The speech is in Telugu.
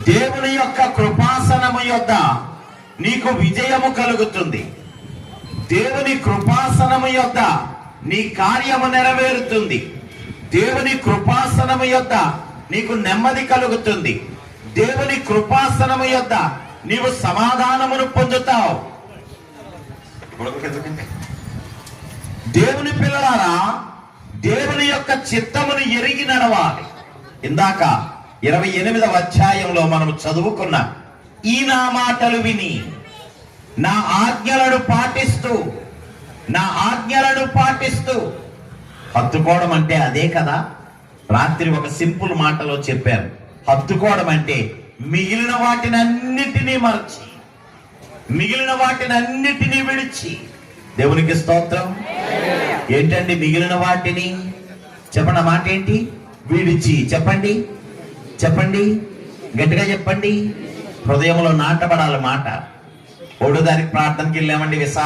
దేవుని యొక్క కృపాసనము యొద్ద నీకు విజయము కలుగుతుంది. దేవుని కృపాసనము యొద్ద నీ కార్యము నెరవేరుతుంది. దేవుని కృపాసనము యొద్ద నీకు నెమ్మది కలుగుతుంది. దేవుని కృపాసనము యొద్ద నీవు సమాధానమును పొందుతావు. దేవుని పిల్లలారా, దేవుని యొక్క చిత్తమును ఎరిగి నడవాలి. ఇందాక 28వ అధ్యాయంలో మనం చదువుకున్న ఈ నా మాటలు విని నా ఆజ్ఞలను పాటిస్తూ హత్తుకోవడం అంటే అదే కదా. రాత్రి ఒక సింపుల్ మాటలో చెప్పాను. హత్తుకోవడం అంటే మిగిలిన వాటినన్నిటినీ మరచి, మిగిలిన వాటినన్నిటినీ విడిచి. దేవునికి స్తోత్రం. ఏంటండి మిగిలిన వాటిని? చెప్పండి, ఆ మాట ఏంటి? విడిచి. చెప్పండి గట్టిగా చెప్పండి. హృదయంలో నాటబడాలి మాట. ఓడు దానికి ప్రార్థనకి వెళ్ళామండి విశాల